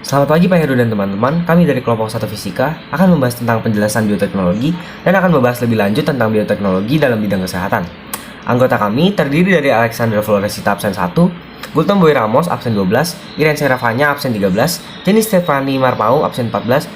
Selamat pagi Pak Heru dan teman-teman, kami dari kelompok 1 Fisika akan membahas tentang penjelasan bioteknologi dan akan membahas lebih lanjut tentang bioteknologi dalam bidang kesehatan. Anggota kami terdiri dari Alexander Floresita absen 1, Gultom Boy Ramos absen 12, Iren Serafanya absen 13, Jenny Stefani Marpau absen 14,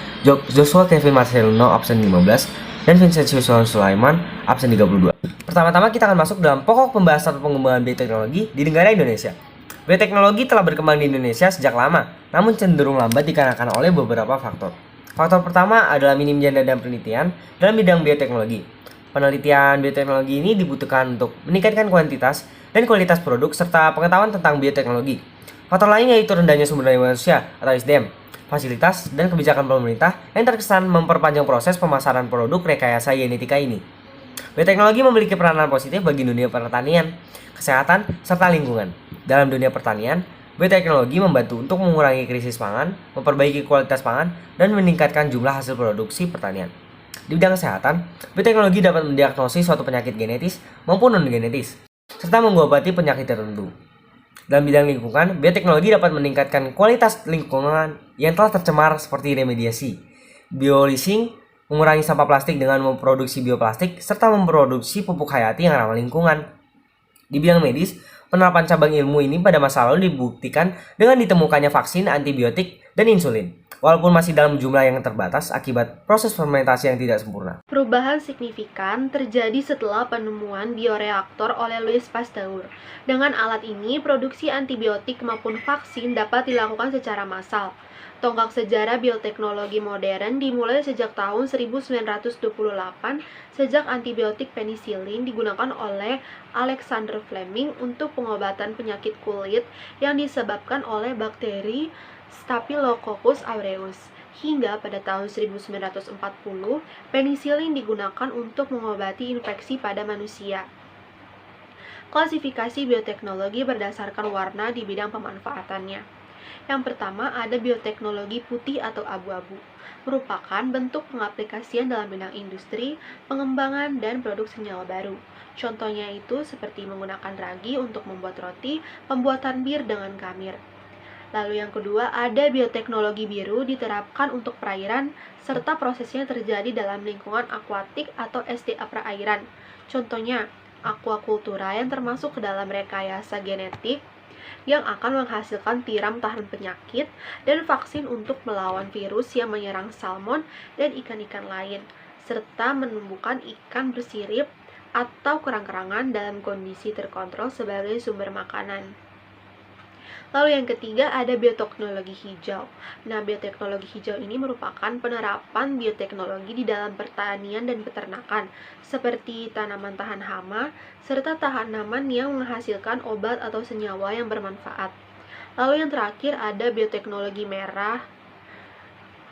Joshua Kevin Marcelino absen 15, dan Vincentius Sulaiman absen 32. Pertama-tama kita akan masuk dalam pokok pembahasan pengembangan bioteknologi di negara Indonesia. Bioteknologi telah berkembang di Indonesia sejak lama, namun cenderung lambat dikarenakan oleh beberapa faktor. Faktor pertama adalah minimnya dana dan penelitian dalam bidang bioteknologi. Penelitian bioteknologi ini dibutuhkan untuk meningkatkan kuantitas dan kualitas produk serta pengetahuan tentang bioteknologi. Faktor lain yaitu rendahnya sumber daya manusia atau SDM, fasilitas, dan kebijakan pemerintah yang terkesan memperpanjang proses pemasaran produk rekayasa genetika ini. Bioteknologi memiliki peranan positif bagi dunia pertanian, kesehatan, serta lingkungan. Dalam dunia pertanian, bioteknologi membantu untuk mengurangi krisis pangan, memperbaiki kualitas pangan, dan meningkatkan jumlah hasil produksi pertanian. Di bidang kesehatan, bioteknologi dapat mendiagnosis suatu penyakit genetis maupun non-genetis, serta mengobati penyakit tertentu. Dalam bidang lingkungan, bioteknologi dapat meningkatkan kualitas lingkungan yang telah tercemar seperti remediasi, bioleasing, mengurangi sampah plastik dengan memproduksi bioplastik, serta memproduksi pupuk hayati yang ramah lingkungan. Di bidang medis, penerapan cabang ilmu ini pada masa lalu dibuktikan dengan ditemukannya vaksin, antibiotik, dan insulin, walaupun masih dalam jumlah yang terbatas akibat proses fermentasi yang tidak sempurna. Perubahan signifikan terjadi setelah penemuan bioreaktor oleh Louis Pasteur. Dengan alat ini, produksi antibiotik maupun vaksin dapat dilakukan secara massal. Tonggak sejarah bioteknologi modern dimulai sejak tahun 1928 sejak antibiotik penisilin digunakan oleh Alexander Fleming untuk pengobatan penyakit kulit yang disebabkan oleh bakteri Staphylococcus aureus. Hingga pada tahun 1940, penisilin digunakan untuk mengobati infeksi pada manusia. Klasifikasi bioteknologi berdasarkan warna di bidang pemanfaatannya. Yang pertama ada bioteknologi putih atau abu-abu, merupakan bentuk pengaplikasian dalam bidang industri, pengembangan, dan produk senyawa baru. Contohnya itu seperti menggunakan ragi untuk membuat roti, pembuatan bir dengan kamir. Lalu yang kedua ada bioteknologi biru diterapkan untuk perairan, serta prosesnya terjadi dalam lingkungan akuatik atau SDA perairan. Contohnya, aquacultura yang termasuk ke dalam rekayasa genetik, yang akan menghasilkan tiram tahan penyakit dan vaksin untuk melawan virus yang menyerang salmon dan ikan-ikan lain, serta menumbuhkan ikan bersirip atau kerang-kerangan dalam kondisi terkontrol sebagai sumber makanan. Lalu yang ketiga ada bioteknologi hijau. Nah, bioteknologi hijau ini merupakan penerapan bioteknologi di dalam pertanian dan peternakan, seperti tanaman tahan hama, serta tanaman yang menghasilkan obat atau senyawa yang bermanfaat. Lalu yang terakhir ada bioteknologi merah,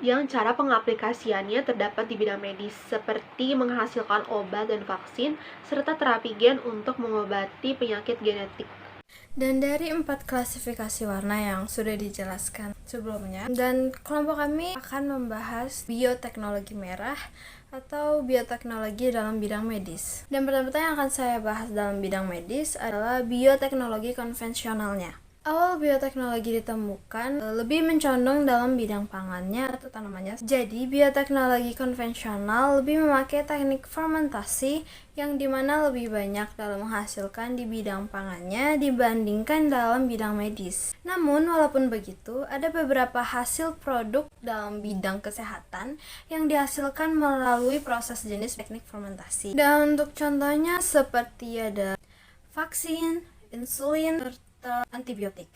yang cara pengaplikasiannya terdapat di bidang medis, seperti menghasilkan obat dan vaksin, serta terapi gen untuk mengobati penyakit genetik. Dan dari 4 klasifikasi warna yang sudah dijelaskan sebelumnya, dan kelompok kami akan membahas bioteknologi merah atau bioteknologi dalam bidang medis. Dan pertama yang akan saya bahas dalam bidang medis adalah bioteknologi konvensionalnya. Awal bioteknologi ditemukan lebih mencondong dalam bidang pangannya atau tanamannya. Jadi, bioteknologi konvensional lebih memakai teknik fermentasi yang dimana lebih banyak dalam menghasilkan di bidang pangannya dibandingkan dalam bidang medis. Namun, walaupun begitu, ada beberapa hasil produk dalam bidang kesehatan yang dihasilkan melalui proses jenis teknik fermentasi. Dan untuk contohnya seperti ada vaksin, insulin, antibiotik.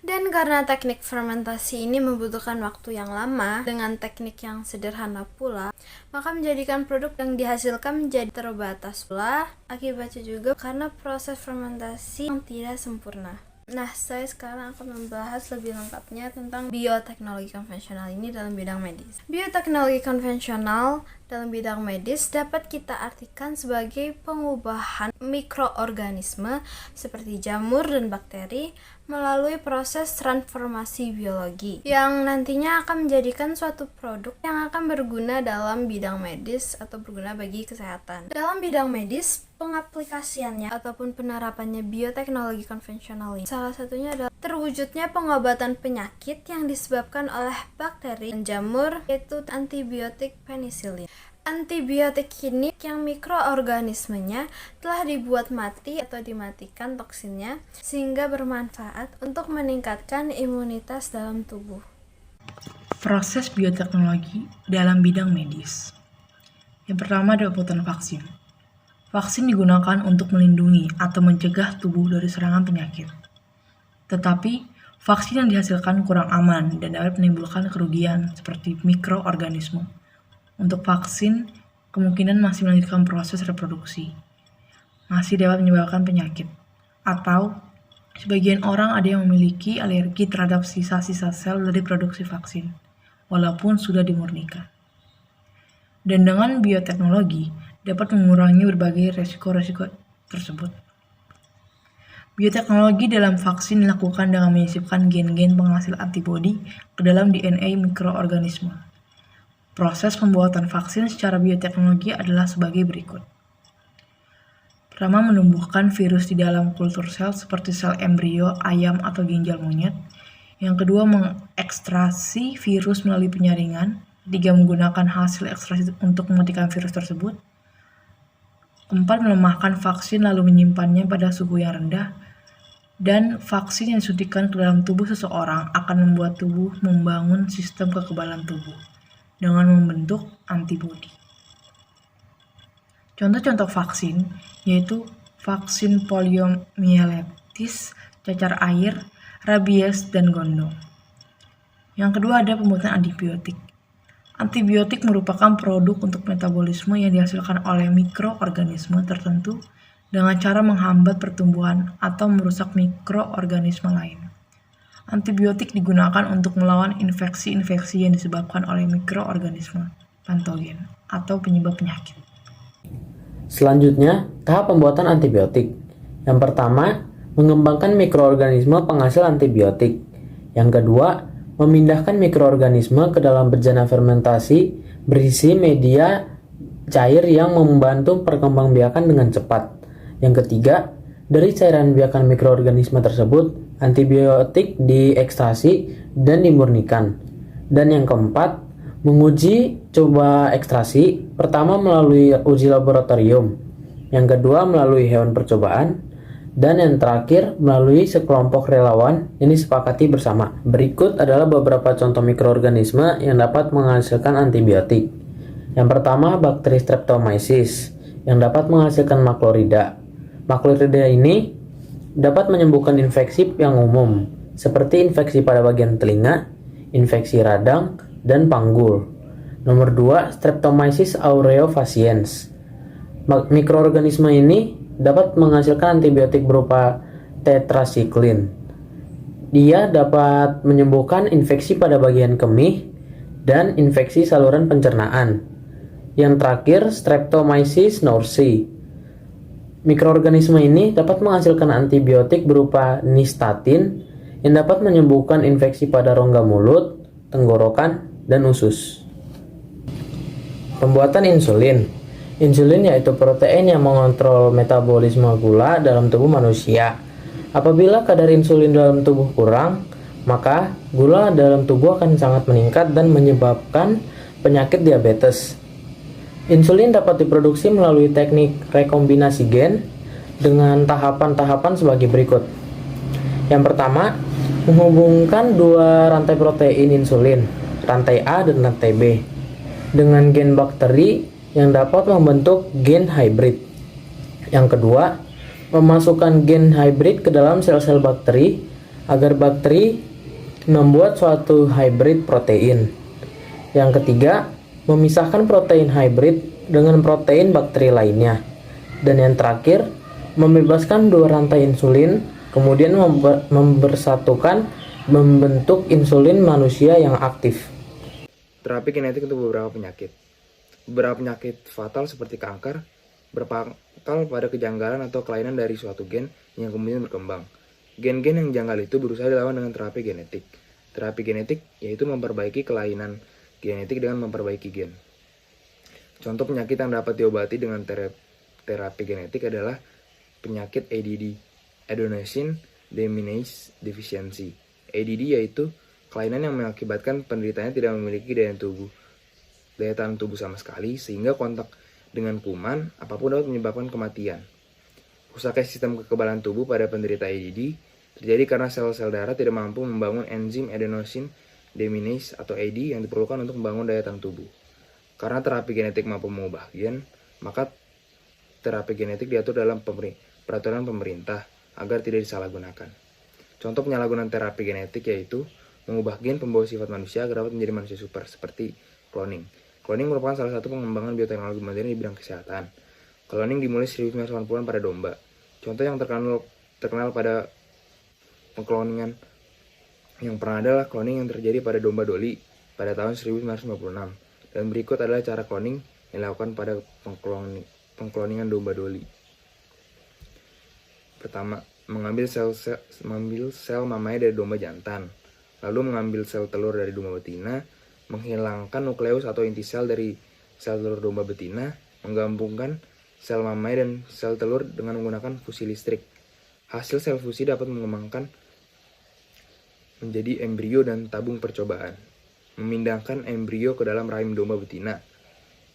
Dan karena teknik fermentasi ini membutuhkan waktu yang lama dengan teknik yang sederhana pula, maka menjadikan produk yang dihasilkan menjadi terbatas pula. Akibatnya juga karena proses fermentasi yang tidak sempurna. Nah, saya sekarang akan membahas lebih lengkapnya tentang bioteknologi konvensional ini dalam bidang medis. Bioteknologi konvensional dalam bidang medis dapat kita artikan sebagai pengubahan mikroorganisme seperti jamur dan bakteri melalui proses transformasi biologi yang nantinya akan menjadikan suatu produk yang akan berguna dalam bidang medis atau berguna bagi kesehatan. Dalam bidang medis, pengaplikasiannya ataupun penerapannya bioteknologi konvensional ini salah satunya adalah terwujudnya pengobatan penyakit yang disebabkan oleh bakteri dan jamur, yaitu antibiotik penisilin. Antibiotik ini yang mikroorganismenya telah dibuat mati atau dimatikan toksinnya sehingga bermanfaat untuk meningkatkan imunitas dalam tubuh. Proses bioteknologi dalam bidang medis. Yang pertama adalah pembuatan vaksin. Vaksin digunakan untuk melindungi atau mencegah tubuh dari serangan penyakit. Tetapi, vaksin yang dihasilkan kurang aman dan dapat menimbulkan kerugian seperti mikroorganisme. Untuk vaksin, kemungkinan masih melanjutkan proses reproduksi. Masih dapat menyebabkan penyakit. Atau, sebagian orang ada yang memiliki alergi terhadap sisa-sisa sel dari produksi vaksin, walaupun sudah dimurnikan. Dan dengan bioteknologi, dapat mengurangi berbagai resiko-resiko tersebut. Bioteknologi dalam vaksin dilakukan dengan menyisipkan gen-gen penghasil antibodi ke dalam DNA mikroorganisme. Proses pembuatan vaksin secara bioteknologi adalah sebagai berikut. Pertama, menumbuhkan virus di dalam kultur sel seperti sel embrio, ayam, atau ginjal monyet. Yang kedua, mengekstrasi virus melalui penyaringan. Ketiga, menggunakan hasil ekstrasi untuk mematikan virus tersebut. Keempat, melemahkan vaksin lalu menyimpannya pada suhu yang rendah. Dan vaksin yang disuntikan ke dalam tubuh seseorang akan membuat tubuh membangun sistem kekebalan tubuh dengan membentuk antibodi. Contoh-contoh vaksin yaitu vaksin poliomielitis, cacar air, rabies, dan gondong. Yang kedua ada pembuatan antibiotik. Antibiotik merupakan produk untuk metabolisme yang dihasilkan oleh mikroorganisme tertentu dengan cara menghambat pertumbuhan atau merusak mikroorganisme lain. Antibiotik digunakan untuk melawan infeksi-infeksi yang disebabkan oleh mikroorganisme patogen atau penyebab penyakit. Selanjutnya, tahap pembuatan antibiotik. Yang pertama, mengembangkan mikroorganisme penghasil antibiotik. Yang kedua, memindahkan mikroorganisme ke dalam bejana fermentasi berisi media cair yang membantu perkembangbiakan dengan cepat. Yang ketiga, dari cairan biakan mikroorganisme tersebut, antibiotik diekstrasi dan dimurnikan. Dan yang keempat, menguji coba ekstrasi, pertama melalui uji laboratorium, yang kedua melalui hewan percobaan, dan yang terakhir melalui sekelompok relawan yang disepakati bersama. Berikut adalah beberapa contoh mikroorganisme yang dapat menghasilkan antibiotik. Yang pertama, bakteri Streptomyces yang dapat menghasilkan maklorida. Maklorida ini dapat menyembuhkan infeksi yang umum, seperti infeksi pada bagian telinga, infeksi radang, dan panggul. Nomor 2, Streptomyces aureofaciens. Mikroorganisme ini dapat menghasilkan antibiotik berupa tetrasiklin. Dia dapat menyembuhkan infeksi pada bagian kemih dan infeksi saluran pencernaan. Yang terakhir, Streptomyces norsei. Mikroorganisme ini dapat menghasilkan antibiotik berupa nystatin yang dapat menyembuhkan infeksi pada rongga mulut, tenggorokan, dan usus. Pembuatan insulin. Insulin yaitu protein yang mengontrol metabolisme gula dalam tubuh manusia. Apabila kadar insulin dalam tubuh kurang, maka gula dalam tubuh akan sangat meningkat dan menyebabkan penyakit diabetes. Insulin dapat diproduksi melalui teknik rekombinasi gen dengan tahapan-tahapan sebagai berikut. Yang pertama, menghubungkan dua rantai protein insulin, rantai A dan rantai B, dengan gen bakteri yang dapat membentuk gen hybrid. Yang kedua, memasukkan gen hybrid ke dalam sel-sel bakteri agar bakteri membuat suatu hybrid protein. Yang ketiga, memisahkan protein hybrid dengan protein bakteri lainnya. Dan yang terakhir, membebaskan dua rantai insulin, kemudian membersatukan membentuk insulin manusia yang aktif. Terapi kinetik untuk beberapa penyakit. Beberapa penyakit fatal seperti kanker berpangkal pada kejanggalan atau kelainan dari suatu gen yang kemudian berkembang. Gen-gen yang janggal itu berusaha dilawan dengan terapi genetik. Terapi genetik yaitu memperbaiki kelainan genetik dengan memperbaiki gen. Contoh penyakit yang dapat diobati dengan terapi genetik adalah penyakit ADD, Adenosine Deaminase Deficiency. ADD yaitu kelainan yang mengakibatkan penderitanya tidak memiliki daya tahan tubuh sama sekali, sehingga kontak dengan kuman apapun dapat menyebabkan kematian. Rusaknya sistem kekebalan tubuh pada penderita ADD terjadi karena sel-sel darah tidak mampu membangun enzim adenosine deaminase atau AD yang diperlukan untuk membangun daya tahan tubuh. Karena terapi genetik mampu mengubah gen, maka terapi genetik diatur dalam peraturan pemerintah agar tidak disalahgunakan. Contoh penyalahgunaan terapi genetik yaitu mengubah gen pembawa sifat manusia agar dapat menjadi manusia super, seperti cloning. Cloning merupakan salah satu pengembangan bioteknologi modern di bidang kesehatan. Cloning dimulai 1980-an pada domba. Contoh yang terkenal pada pengkloningan yang pernah adalah cloning yang terjadi pada domba Dolly pada tahun 1956. Dan berikut adalah cara cloning yang dilakukan pada pengkloningan domba Dolly. Pertama, mengambil sel mamai dari domba jantan, lalu mengambil sel telur dari domba betina, menghilangkan nukleus atau inti sel dari sel telur domba betina, menggabungkan sel mamai dan sel telur dengan menggunakan fusi listrik. Hasil sel fusi dapat mengembangkan menjadi embrio dan tabung percobaan. Memindahkan embrio ke dalam rahim domba betina.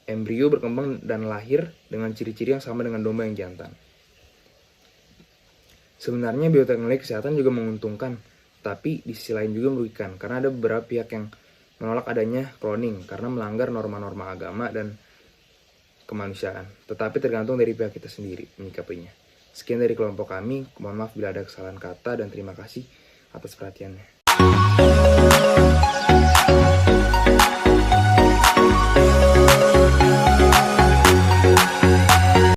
Embrio berkembang dan lahir dengan ciri-ciri yang sama dengan domba yang jantan. Sebenarnya bioteknologi kesehatan juga menguntungkan, tapi di sisi lain juga merugikan karena ada beberapa pihak yang menolak adanya cloning karena melanggar norma-norma agama dan kemanusiaan. Tetapi tergantung dari pihak kita sendiri menyikapinya. Sekian dari kelompok kami, mohon maaf bila ada kesalahan kata dan terima kasih atas perhatiannya.